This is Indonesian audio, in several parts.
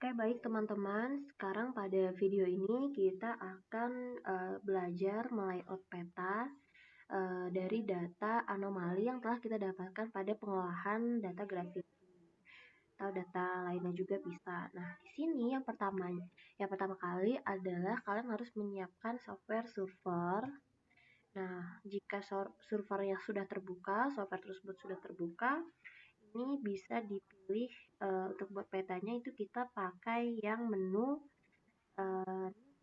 Oke, baik teman-teman. Sekarang pada video ini kita akan belajar melayout peta dari data anomali yang telah kita dapatkan pada pengolahan data grafik atau data lainnya juga bisa. Nah, di sini yang pertama kali adalah kalian harus menyiapkan software server. Nah, jika servernya sudah terbuka, software tersebut sudah terbuka, ini bisa dipilih untuk buat petanya itu kita pakai yang menu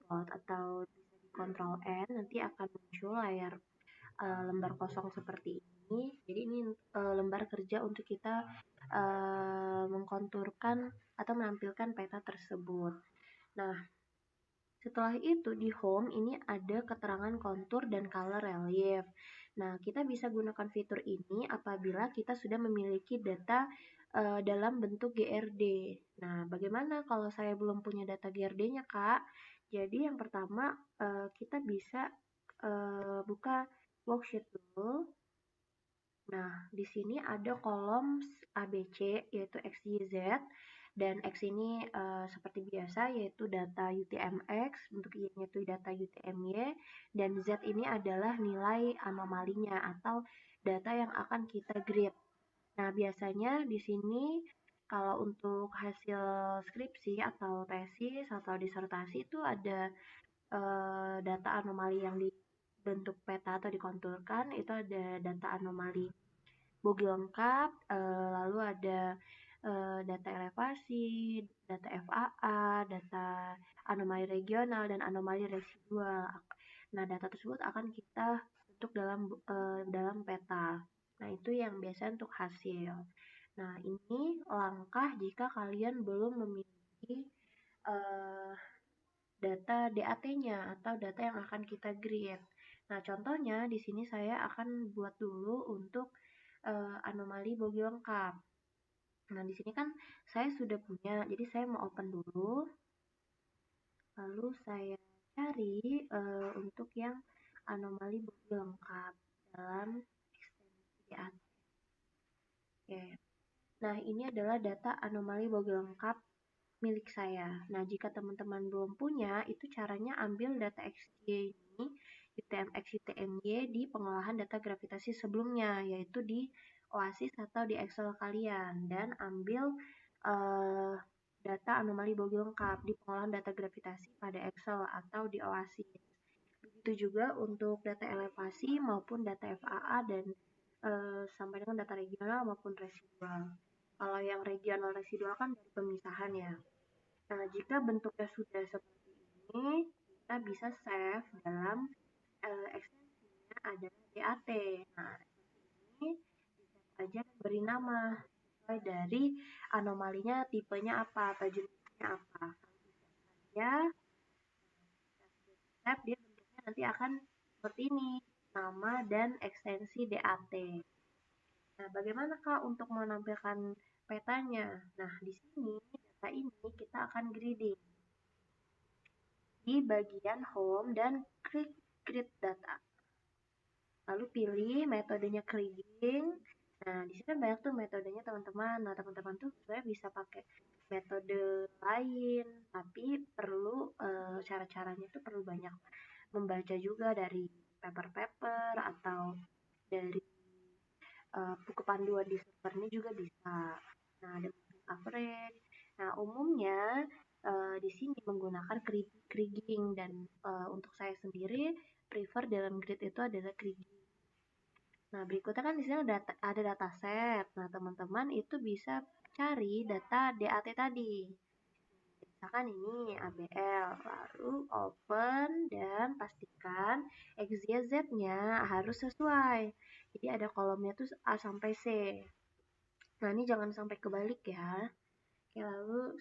plot atau bisa di Ctrl N, nanti akan muncul layar lembar kosong seperti ini. Jadi ini lembar kerja untuk kita mengkonturkan atau menampilkan peta tersebut. Nah, setelah itu di home ini ada keterangan kontur dan color relief. Nah, kita bisa gunakan fitur ini apabila kita sudah memiliki data dalam bentuk GRD. Nah, bagaimana kalau saya belum punya data GRD-nya, Kak? Jadi yang pertama kita bisa buka worksheet dulu. Nah, di sini ada kolom ABC yaitu X, Y, Z. Dan X ini seperti biasa yaitu data UTM-X, untuk Y-nya itu data UTM-Y, dan Z ini adalah nilai anomalinya atau data yang akan kita grade. Nah, biasanya di sini kalau untuk hasil skripsi atau tesis atau disertasi itu ada data anomali yang dibentuk peta atau dikonturkan, itu ada data anomali bogi lengkap, lalu ada data elevasi, data FAA, data anomali regional, dan anomali residual. Nah, data tersebut akan kita bentuk dalam peta. Nah, itu yang biasa untuk hasil. Nah, ini langkah jika kalian belum memiliki data DAT-nya atau data yang akan kita grade. Nah, contohnya di sini saya akan buat dulu untuk anomali bogi lengkap. Nah, di sini kan saya sudah punya, jadi saya mau open dulu. Lalu saya cari untuk yang anomali bogi lengkap dalam ekstensi DAT. Oke. Nah, ini adalah data anomali bogi lengkap milik saya. Nah, jika teman-teman belum punya, itu caranya ambil data XY ini, UTM-X, UTM-Y di pengolahan data gravitasi sebelumnya, yaitu di Oasis atau di Excel kalian, dan ambil data anomali bogi lengkap di pengolahan data gravitasi pada Excel atau di Oasis. Begitu juga untuk data elevasi maupun data FAA dan sampai dengan data regional maupun residual. Kalau yang regional residual kan dari pemisahan ya. Nah, jika bentuknya sudah seperti ini, kita bisa save dalam ekstensinya adalah DAT. Nah, seperti ini di-save aja dan beri nama sesuai dari anomalinya, tipenya apa atau jenisnya apa. Ya, save dia bentuknya nanti akan seperti ini, nama dan ekstensi DAT. Nah, bagaimana Kak untuk menampilkan petanya? Nah, di sini data ini kita akan grading di bagian home dan klik create data. Lalu pilih metodenya grading. Nah, di sini banyak tuh metodenya teman-teman. Nah, teman-teman tuh sebenarnya bisa pakai metode lain, tapi perlu cara-caranya tuh perlu banyak membaca juga dari paper-paper atau dari buku panduan di servernya juga bisa. Nah, ada average. Nah, umumnya di sini menggunakan kriging dan untuk saya sendiri prefer dalam grid itu adalah kriging. Nah, berikutnya kan di sini ada dataset. Nah, teman-teman itu bisa cari data DAT tadi. Misalkan ini ABL, lalu open dan pastikan XYZ-nya harus sesuai. Jadi ada kolomnya tuh A sampai C. Nah, ini jangan sampai kebalik ya. Oke, lalu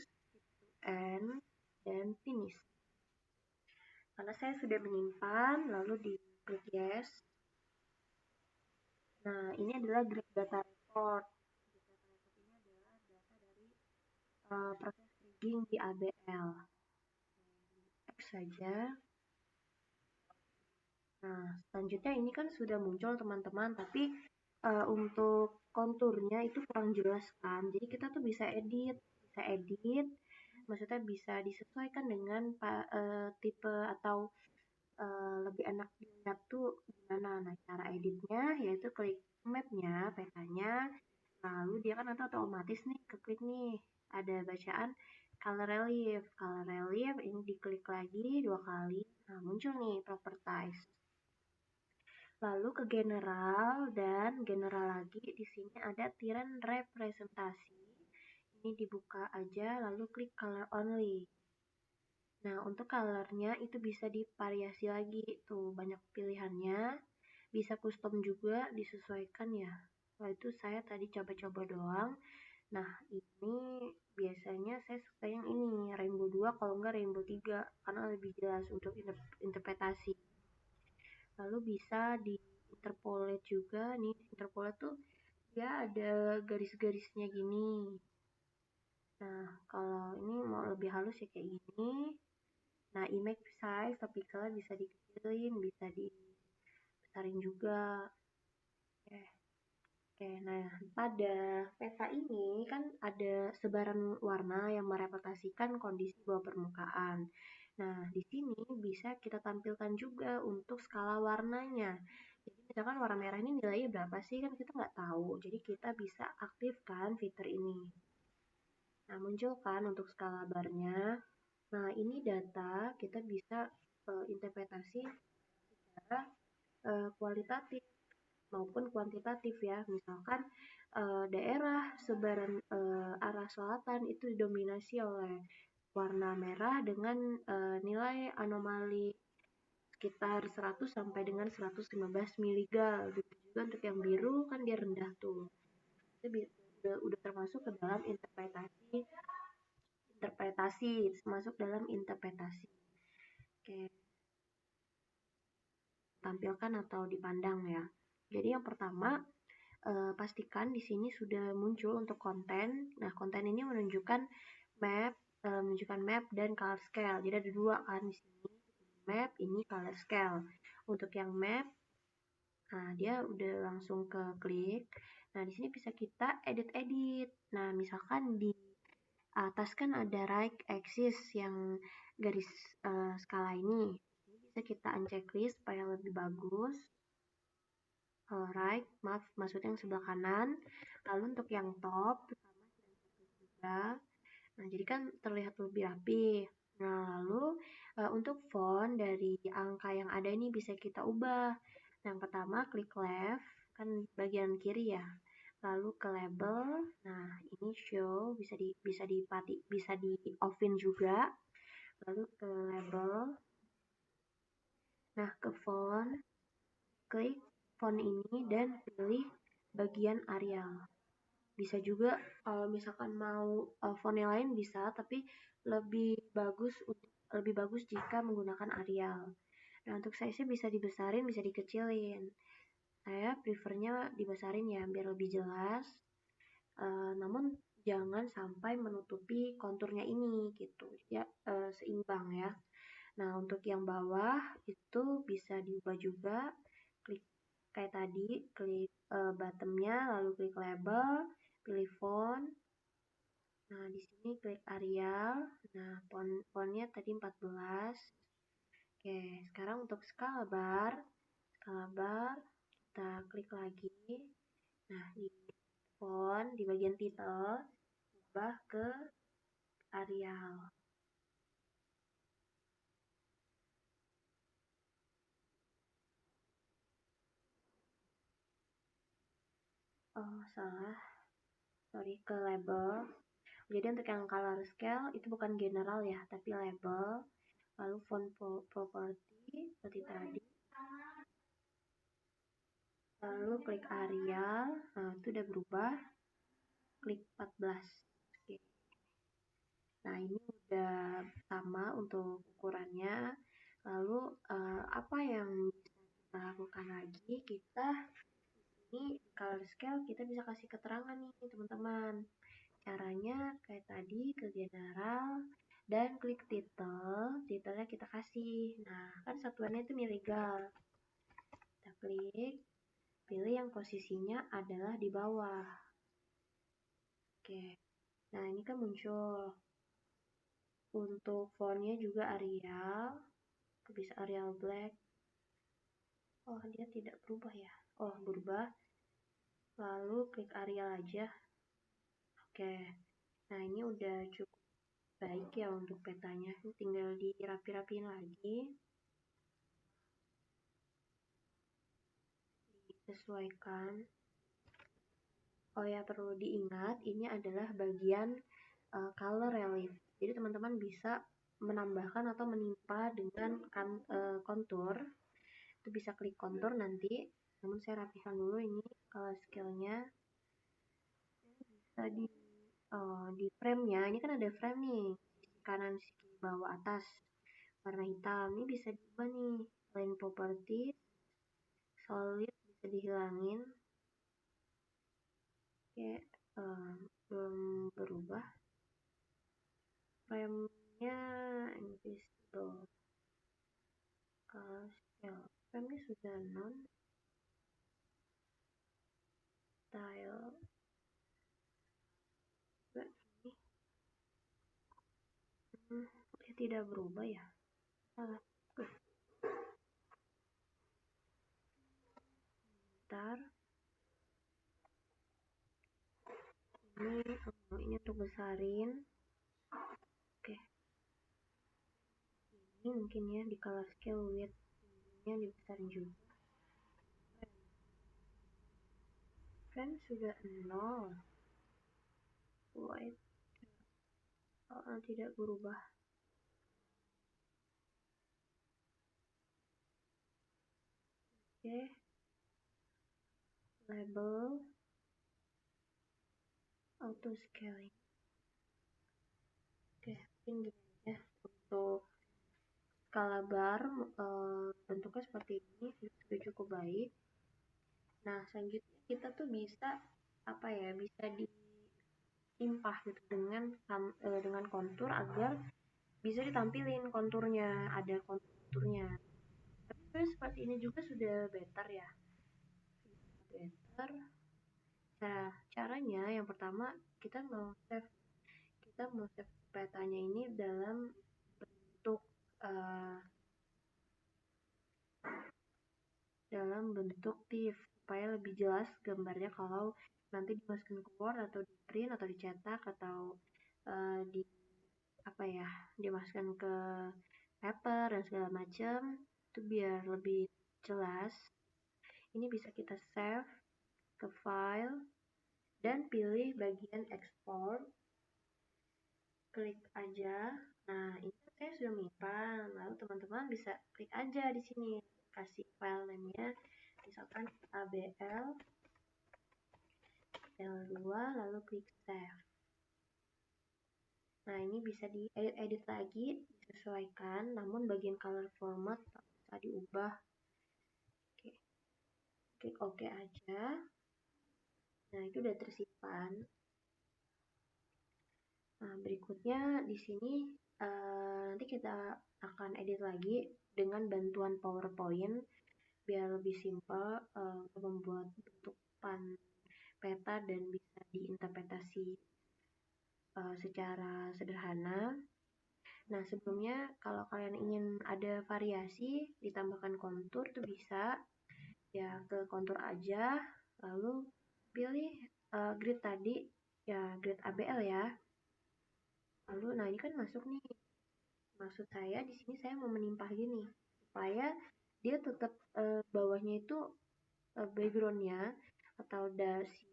end dan finish. Karena saya sudah menyimpan, lalu di klik yes. Nah, ini adalah grade data report. Proses rigging di ABL. X saja. Nah, selanjutnya ini kan sudah muncul teman-teman, tapi untuk konturnya itu kurang jelas kan. Jadi kita tuh bisa edit maksudnya bisa disesuaikan dengan tipe atau lebih enak dilihat tuh gimana. Nah, cara editnya yaitu klik mapnya, petanya, lalu dia kan nanti otomatis nih keklik nih ada bacaan color relief. Color relief ini diklik lagi 2 kali. Nah, muncul nih properties. Lalu ke general dan general lagi di sini ada tiran representasi. Ini dibuka aja lalu klik color only. Nah, untuk colornya itu bisa divariasi lagi tuh banyak pilihannya. Bisa custom juga disesuaikan ya. Nah, itu saya tadi coba-coba doang. Nah, ini biasanya saya suka yang ini, Rainbow 2 kalau enggak Rainbow 3 karena lebih jelas untuk interpretasi. Lalu bisa di interpolate juga nih. Interpolate tuh dia ada garis-garisnya gini. Nah, kalau ini mau lebih halus ya kayak gini. Nah, image size topicalnya bisa dikecilin, bisa dibesarin juga. Oke, nah pada peta ini kan ada sebaran warna yang merepresentasikan kondisi bawah permukaan. Nah, di sini bisa kita tampilkan juga untuk skala warnanya. Jadi misalkan warna merah ini nilainya berapa sih? Kan kita nggak tahu. Jadi kita bisa aktifkan fitur ini. Nah, muncul kan untuk skala barnya. Nah, ini data kita bisa interpretasi secara kualitatif maupun kuantitatif ya. Misalkan daerah sebaran arah selatan itu didominasi oleh warna merah dengan nilai anomali sekitar 100 sampai dengan 115 miligal. Begitu juga untuk yang biru kan dia rendah tuh. Itu udah termasuk ke dalam interpretasi, masuk dalam interpretasi. Oke, tampilkan atau dipandang ya. Jadi yang pertama pastikan di sini sudah muncul untuk konten. Nah, konten ini menunjukkan map dan color scale. Jadi ada dua kan di sini, map, ini color scale. Untuk yang map, nah dia udah langsung ke klik. Nah, di sini bisa kita edit-edit. Nah, misalkan di atas kan ada right axis yang garis skala ini. Bisa kita unchecklist supaya lebih bagus. Right, maksudnya yang sebelah kanan. Lalu untuk yang top juga. Nah, jadi kan terlihat lebih rapi. Nah, lalu untuk font dari angka yang ada ini bisa kita ubah. Yang pertama klik left, kan bagian kiri ya. Lalu ke label. Nah, ini show bisa di offin juga. Lalu ke label. Nah, ke font, klik font ini dan pilih bagian Arial. Bisa juga kalau misalkan mau font yang lain bisa, tapi lebih bagus jika menggunakan Arial. Nah, untuk size-nya bisa dibesarin, bisa dikecilin. Saya prefernya dibesarin ya biar lebih jelas. Namun jangan sampai menutupi konturnya ini gitu. Ya, seimbang ya. Nah, untuk yang bawah itu bisa diubah juga. Klik kayak tadi, klik bottomnya, lalu klik label, pilih font. Nah, di sini klik Arial. Nah, fontnya tadi 14. Oke, sekarang untuk skala bar kita klik lagi. Nah, di font, di bagian title, ubah ke Arial. Oh, salah. Sorry, ke label. Jadi untuk yang color scale itu bukan general ya, tapi label. Lalu font property seperti tadi. Lalu klik Arial. Nah, itu udah berubah. Klik 14. Oke. Nah, ini udah sama untuk ukurannya. Lalu apa yang bisa kita lakukan lagi? Kita ini color scale kita bisa kasih keterangan nih teman-teman. Caranya kayak tadi ke general dan klik title, titelnya kita kasih. Nah, kan satuannya itu miligal. Kita klik, pilih yang posisinya adalah di bawah. Oke. Nah, ini kan muncul. Untuk fontnya juga Arial, bisa Arial Black. Oh, dia tidak berubah ya. Oh, berubah. Lalu klik Arial aja. Oke. Nah, ini udah cukup baik ya untuk petanya. Tinggal dirapi-rapiin lagi. Disesuaikan. Oh ya, perlu diingat, ini adalah bagian color relief. Jadi teman-teman bisa menambahkan atau menimpa dengan kontur. Itu bisa klik kontur nanti. Namun saya rapikan dulu ini color scale-nya. Tadi di frame-nya, ini kan ada frame nih, sisi kanan, sisi bawah, atas, warna hitam. Ini bisa diubah nih, line property, solid bisa dihilangin. Oke, belum berubah. Frame-nya invisible. Color scale, frame-nya sudah non. Style. Tidak berubah ya. Salah. Bentar. Ini untuk besarin. Oke. Ini mungkin ya di color scale width nya dibesarin juga. Frame sudah 0. White. Tidak berubah. Oke. Label. Auto scaling. Oke, mungkin gini ya. Untuk skala bar bentuknya seperti ini sudah cukup baik. Nah, selanjutnya kita tuh bisa bisa ditimpah gitu dengan kontur agar bisa ditampilin konturnya, ada konturnya. Tapi sebenarnya seperti ini juga sudah better ya. Better. Nah, caranya yang pertama kita mau save petanya ini dalam bentuk TIFF supaya lebih jelas gambarnya kalau nanti dimasukin ke Word atau di print atau dicetak atau dimasukkan ke paper dan segala macam, itu biar lebih jelas. Ini bisa kita save ke file dan pilih bagian export, klik aja. Nah, ini saya sudah menyimpan, lalu teman-teman bisa klik aja di sini, kasih file name-nya, misalkan ABL L2, lalu klik save. Nah, ini bisa diedit lagi, disesuaikan, namun bagian color format bisa diubah. Oke. Klik OK aja. Nah, itu udah tersimpan. Nah, berikutnya di sini nanti kita akan edit lagi dengan bantuan PowerPoint biar lebih simpel membuat bentuk peta dan bisa diinterpretasi secara sederhana. Nah, sebelumnya kalau kalian ingin ada variasi ditambahkan kontur tuh bisa ya, ke kontur aja, lalu pilih grid tadi ya, grid ABL ya. Lalu nah ini kan masuk nih. Maksud saya di sini saya mau menimpah gini supaya dia tetap bawahnya itu backgroundnya atau dasi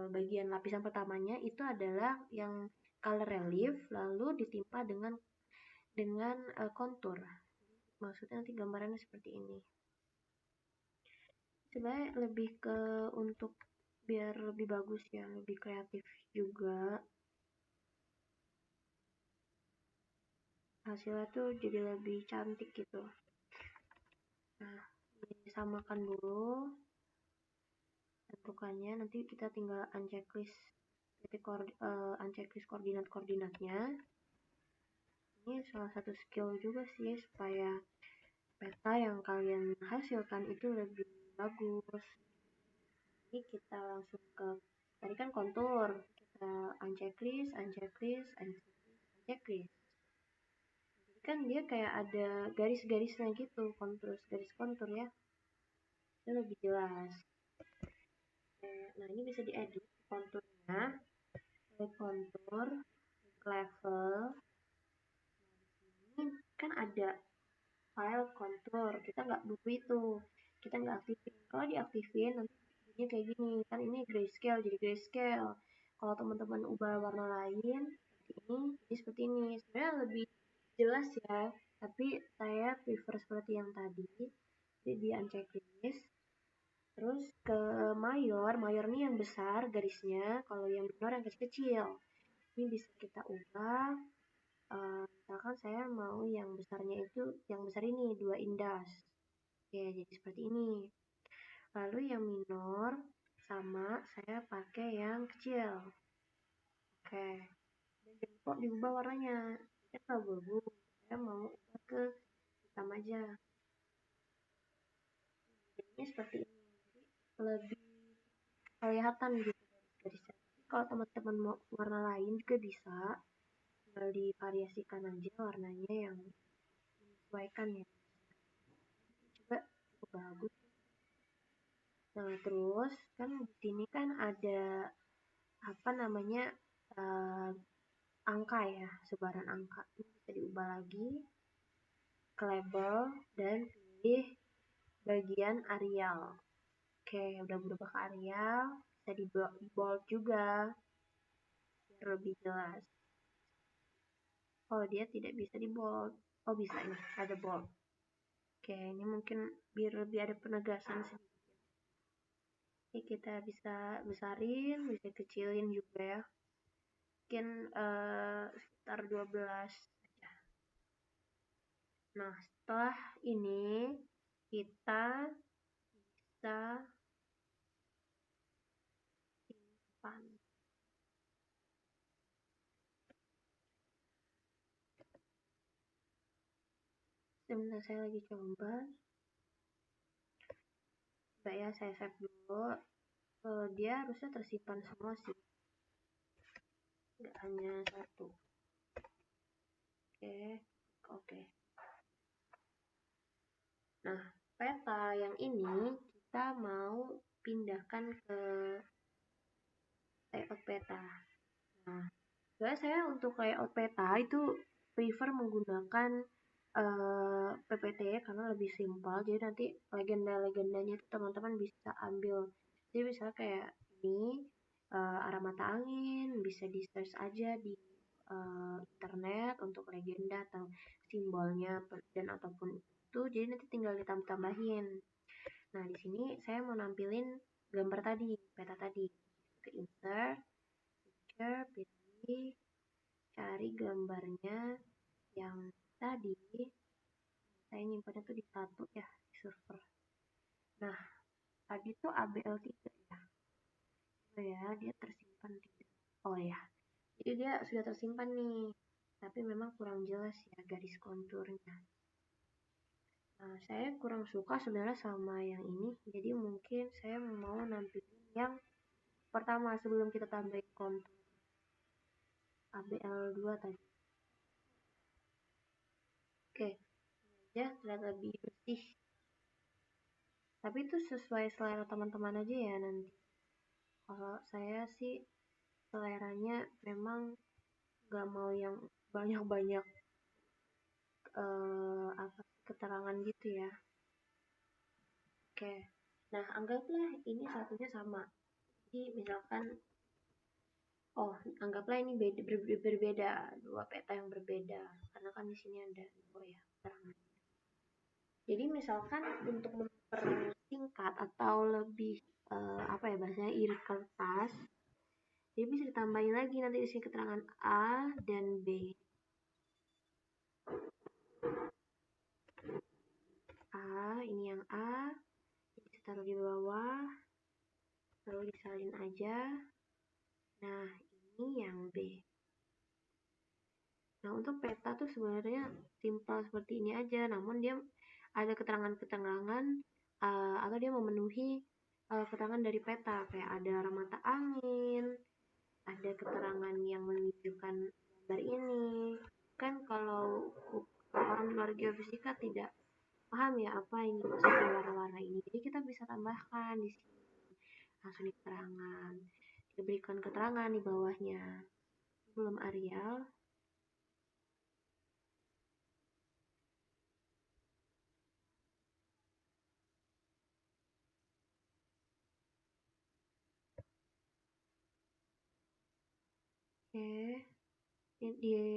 bagian lapisan pertamanya itu adalah yang color relief, lalu ditimpa dengan kontur. Maksudnya nanti gambarannya seperti ini. Sebenarnya lebih ke untuk biar lebih bagus ya, lebih kreatif juga. Hasilnya tuh jadi lebih cantik gitu. Nah, disamakan dulu bentukannya, nanti kita tinggal unchecklist koordinat-koordinatnya. Ini salah satu skill juga sih supaya peta yang kalian hasilkan itu lebih bagus. Ini kita langsung ke tadi kan kontur, kita unchecklist. kan dia kayak ada garis-garisnya gitu, garis kontur ya, itu lebih jelas. Nah ini bisa diedit konturnya, klik kontur, level. Ini kan ada file kontur, kita nggak butuh itu, kita nggak aktifin. Kalau diaktifin nanti jadinya kayak gini, kan ini grayscale jadi grayscale. Kalau teman-teman ubah warna lain seperti ini sebenarnya lebih jelas ya, tapi saya prefer seperti yang tadi. Jadi di unchecklist, terus ke mayor ini yang besar garisnya, kalau yang minor yang kecil-kecil. Ini bisa kita ubah. Misalkan saya mau yang besarnya itu, yang besar ini 2 indas. Oke, jadi seperti ini. Lalu yang minor sama saya pakai yang kecil. Oke, dan kok diubah warnanya, kan abu-abu, saya mau ubah ke hitam aja. Jadinya seperti ini, jadi lebih kelihatan gitu garis-garisnya. Kalau teman-teman mau warna lain juga bisa, tinggal divariasikan aja warnanya yang menyesuaikan ya. Coba cukup bagus. Nah terus kan di sini kan ada apa namanya, angka ya, sebaran angka. Ini bisa diubah lagi ke label dan pilih bagian Arial. Oke, udah berubah ke Arial, bisa di bold juga biar lebih jelas. Oh, dia tidak bisa di bold. Oh, bisa ini, ada bold. Oke, ini mungkin biar lebih ada penegasan sedikit. Ini kita bisa besarin, bisa kecilin juga ya. Mungkin sekitar 12 aja. Nah, setelah ini kita bisa simpan. Sebentar, saya lagi coba. Coba ya, saya save dulu. Dia harusnya tersimpan semua sih, nggak hanya satu. Oke. Nah, peta yang ini kita mau pindahkan ke layout peta. Nah, saya untuk layout peta itu prefer menggunakan PPT karena lebih simpel. Jadi nanti legenda-legendanya itu teman-teman bisa ambil. Jadi misalnya kayak ini arah mata angin, bisa di search aja di internet untuk legenda atau simbolnya dan ataupun itu. Jadi nanti tinggal ditambah-tambahin. Nah, di sini saya mau nampilin gambar tadi, peta tadi. Ke insert, picture, pilih, cari gambarnya yang tadi. Saya nyimpannya tuh di satu ya, di server. Nah, tadi tuh ABL3 ya. Oh ya, dia tersimpan tidak. Oh ya, jadi dia sudah tersimpan nih. Tapi memang kurang jelas ya garis konturnya. Nah, saya kurang suka sebenarnya sama yang ini. Jadi mungkin saya mau nampilin yang pertama sebelum kita tambahin kontur ABL2 tadi. Oke, ya terlihat lebih bersih. Tapi itu sesuai selera teman-teman aja ya nanti. Kalau saya sih seleranya memang gak mau yang banyak-banyak keterangan gitu ya. Oke, nah anggaplah ini satunya sama. Jadi misalkan, anggaplah ini berbeda, dua peta yang berbeda, karena kan di sini ada ya keterangan. Jadi misalkan untuk mempersingkat atau lebih bahasanya irit kertas, jadi bisa ditambahin lagi nanti di sini keterangan A dan B. Ini yang A, bisa taruh di bawah, lalu disalin aja. Nah, ini yang B. Nah, untuk peta tuh sebenarnya simpel seperti ini aja, namun dia ada keterangan-keterangan atau dia memenuhi keterangan dari peta, kayak ada arah mata angin, ada keterangan yang menunjukkan gambar ini. Kan kalau di luar geofisika tidak paham ya apa ini maksudnya warna-warna ini. Jadi kita bisa tambahkan di sini langsung di keterangan. Diberikan keterangan di bawahnya. Belum Arial. Oke.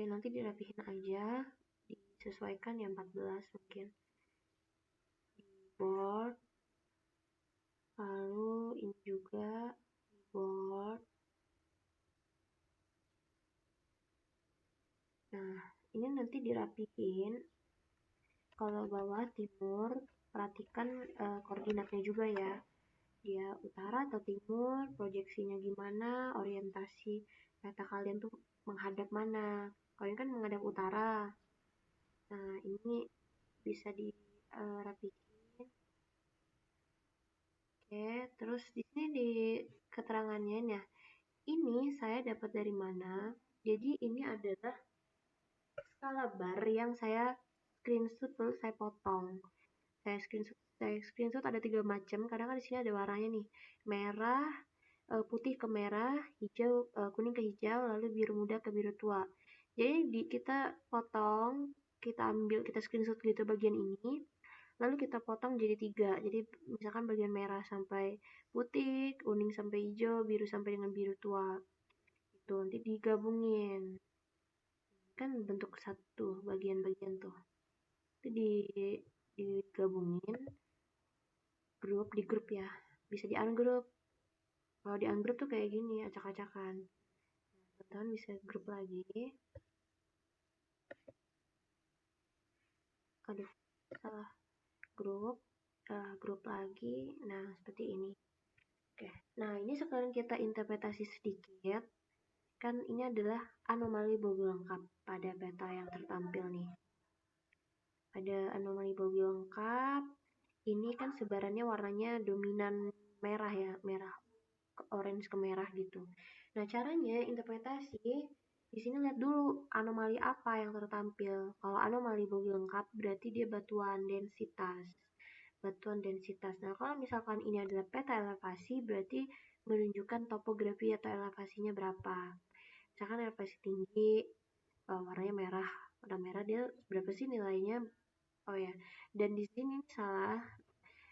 Nanti dirapihin aja, disesuaikan ya 14 mungkin. Di board. Lalu ini juga di board. Nah, ini nanti dirapihin. Kalau bawah timur, perhatikan koordinatnya juga ya. Dia utara atau timur, proyeksinya gimana, orientasi peta kalian tuh menghadap mana. Kalian kan menghadap utara. Nah, ini bisa dirapihin. Oke, terus di sini di keterangannya, nah ini saya dapat dari mana? Jadi ini adalah skala bar yang saya screenshot terus saya potong. Saya screenshot ada 3 macam, karena kan di sini ada warnanya nih. Merah, putih ke merah, hijau, kuning ke hijau, lalu biru muda ke biru tua. Jadi kita potong, kita ambil, kita screenshot gitu bagian ini, lalu kita potong jadi 3. Jadi misalkan bagian merah sampai putih, kuning sampai hijau, biru sampai dengan biru tua. Itu nanti digabungin. Kan bentuk satu bagian-bagian tuh. Itu digabungin di grup ya. Bisa di ungroup. Kalau di ungroup tuh kayak gini, acak-acakan. Teman-teman bisa grup lagi. Aduh, salah grup. Grup lagi. Nah, seperti ini. Oke. Nah, ini sekarang kita interpretasi sedikit. Kan ini adalah anomali Bogle lengkap pada peta yang tertampil nih. Pada anomali Bogle lengkap, ini kan sebarannya warnanya dominan merah ya, merah ke orange ke merah gitu. Nah, caranya interpretasi di sini lihat dulu anomali apa yang tertampil. Kalau anomali Bogle lengkap berarti dia batuan densitas. Batuan densitas. Nah, kalau misalkan ini adalah peta elevasi berarti menunjukkan topografi atau elevasinya berapa. Misalkan elevasi tinggi, warnanya merah. Warna merah dia berapa sih nilainya? Oh ya, dan di sini salah.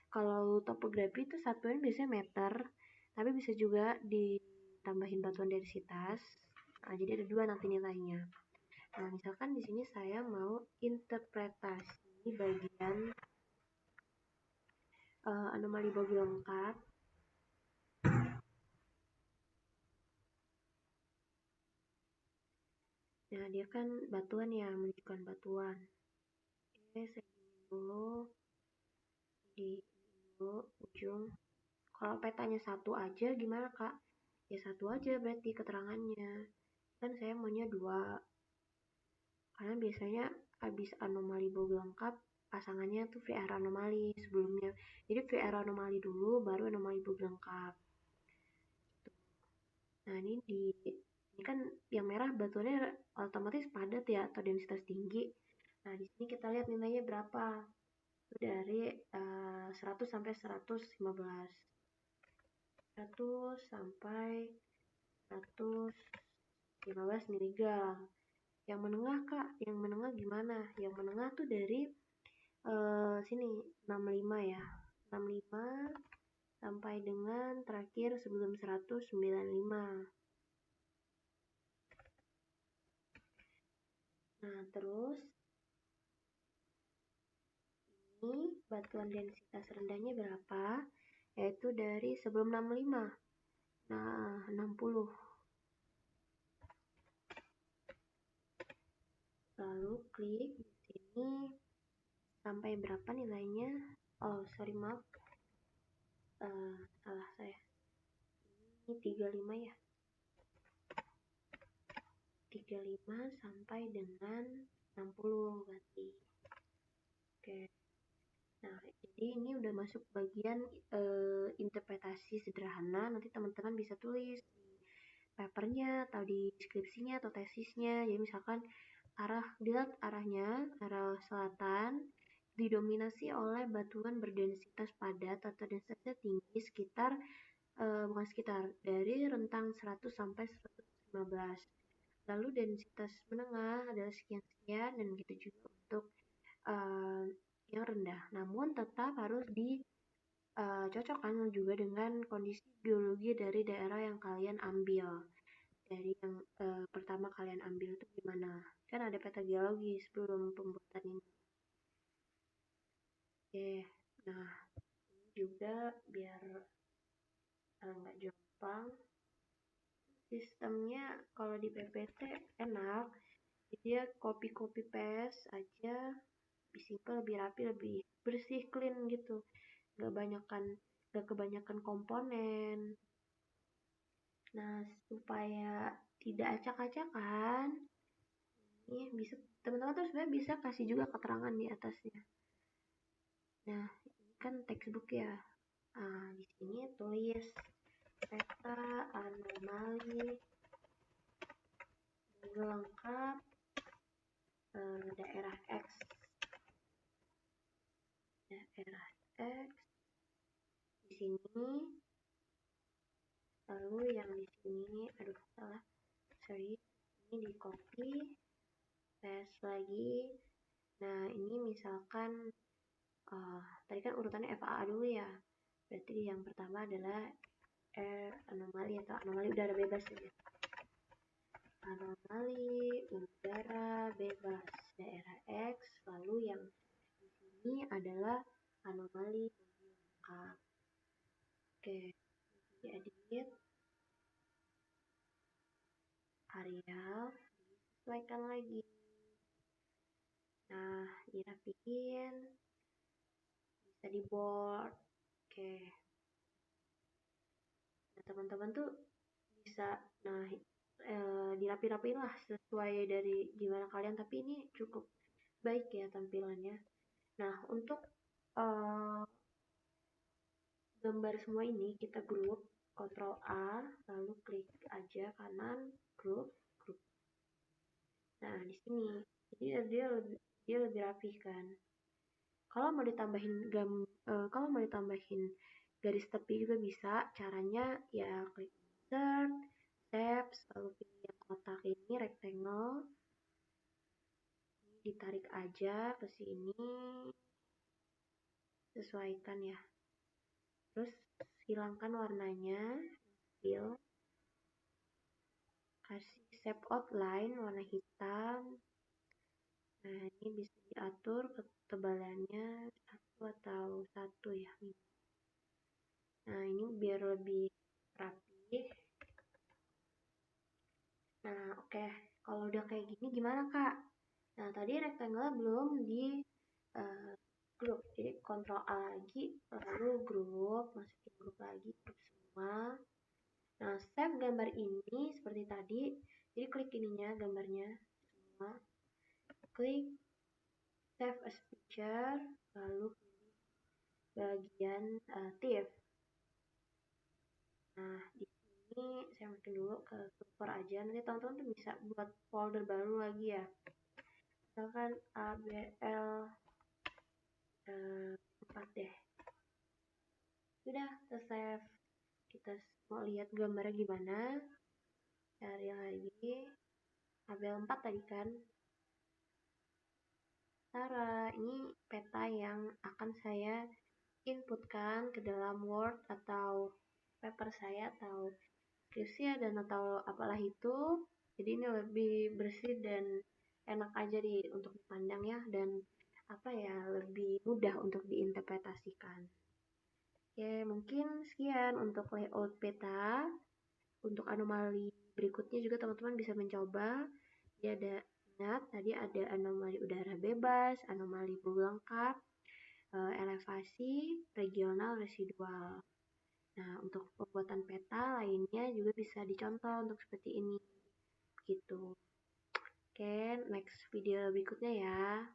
Kalau topografi itu satuan biasanya meter, tapi bisa juga ditambahin batuan densitas. Nah, jadi ada 2 nanti nilainya. Nah, misalkan di sini saya mau interpretasi bagian anomali Bogle lengkap. Nah, dia kan batuan ya, menunjukkan batuan. Oke, saya dulu di ujung. Kalau petanya satu aja gimana kak? Ya satu aja berarti keterangannya. Kan saya maunya 2. Karena biasanya habis anomali Bogle lengkap pasangannya tuh VR anomali sebelumnya. Jadi VR anomali dulu baru anomali Bogle lengkap. Nah, ini kan yang merah batuannya otomatis padat ya atau densitas tinggi. Nah, di sini kita lihat nilainya berapa. Itu dari 100 sampai 115. 100 sampai 115 miligram. Yang menengah kak, yang menengah gimana? Yang menengah tuh dari sini 65 ya. 65 sampai dengan terakhir sebelum 195. Nah, terus ini batuan densitas rendahnya berapa? Yaitu dari sebelum 65. Nah, 60. Lalu klik di sini sampai berapa nilainya? Oh, sorry maaf. Salah saya. Ini 35 ya. 35 sampai dengan 60 berarti. Oke. Nah, jadi ini udah masuk bagian interpretasi sederhana. Nanti teman-teman bisa tulis di papernya atau di deskripsinya atau tesisnya. Jadi misalkan dilihat arahnya, arah selatan, didominasi oleh batuan berdensitas padat atau densitasnya tinggi sekitar bukan sekitar, dari rentang 100 sampai 115. Lalu densitas menengah adalah sekian-sekian dan begitu juga untuk yang rendah. Namun tetap harus dicocokkan juga dengan kondisi geologi dari daerah yang kalian ambil. Dari yang pertama kalian ambil itu gimana? Kan ada peta geologi sebelum pembuatan ini. Oke, nah ini juga biar nggak gampang. Sistemnya kalau di PPT enak, dia copy paste aja, lebih simple, lebih rapi, lebih bersih, clean gitu. Gak kebanyakan komponen. Nah, supaya tidak acak-acakan, ini bisa teman-teman tuh sebenarnya bisa kasih juga keterangan di atasnya. Nah, ini kan textbook ya. Nah, di sini tulis peta anomali lengkap daerah X. Daerah X di sini. Lalu yang di sini, aduh salah, sorry, ini di copy, paste lagi. Nah, ini misalkan tadi kan urutannya FAA dulu ya. Berarti yang pertama adalah anomali atau anomali udara bebas ya. Anomali udara bebas daerah X. Lalu yang di sini adalah anomali lengkap. Oke, diedit Arial, disesuaikan lagi. Nah, dirapiin, bisa di board. Oke. Nah, teman-teman tuh bisa, nah dirapi-rapiin lah sesuai dari gimana kalian, tapi ini cukup baik ya tampilannya. Nah, untuk gambar semua ini kita grup, Ctrl A, lalu klik aja kanan, grup. Nah, di sini, jadi dia lebih rapi kan. Kalau mau ditambahin garis tepi juga bisa. Caranya ya klik insert, shapes, lalu pilih yang kotak ini rectangle. Ini ditarik aja ke sini. Sesuaikan ya. Terus hilangkan warnanya, fill. Kasih shape outline warna hitam. Nah, ini bisa diatur ketebalannya 1 atau 1 ya. Nah, ini biar lebih rapi. Nah, oke. Kalau udah kayak gini gimana, Kak? Nah, tadi rectangle belum di grup. Jadi, Ctrl A lagi, lalu grup, masukin grup lagi, grup semua. Nah, save gambar ini seperti tadi. Jadi, klik ininya, gambarnya semua. Klik save as picture, lalu pilih bagian TIFF. Nah, di sini saya masukin dulu ke super aja. Nanti teman-teman tuh bisa buat folder baru lagi ya. Misalkan ABL 4 deh. Sudah, save. Kita mau lihat gambarnya gimana. Cari lagi. ABL 4 tadi kan. Tara, ini peta yang akan saya inputkan ke dalam Word atau paper saya atau skripsi dan atau apalah itu. Jadi ini lebih bersih dan enak aja untuk dipandang ya, dan lebih mudah untuk diinterpretasikan. Oke, mungkin sekian untuk layout peta. Untuk anomali berikutnya juga teman-teman bisa mencoba. Dia ingat tadi ada anomali udara bebas, anomali bulu lengkap, elevasi, regional, residual. Nah, untuk pembuatan peta lainnya juga bisa dicontoh untuk seperti ini. Gitu. Oke, next video berikutnya ya.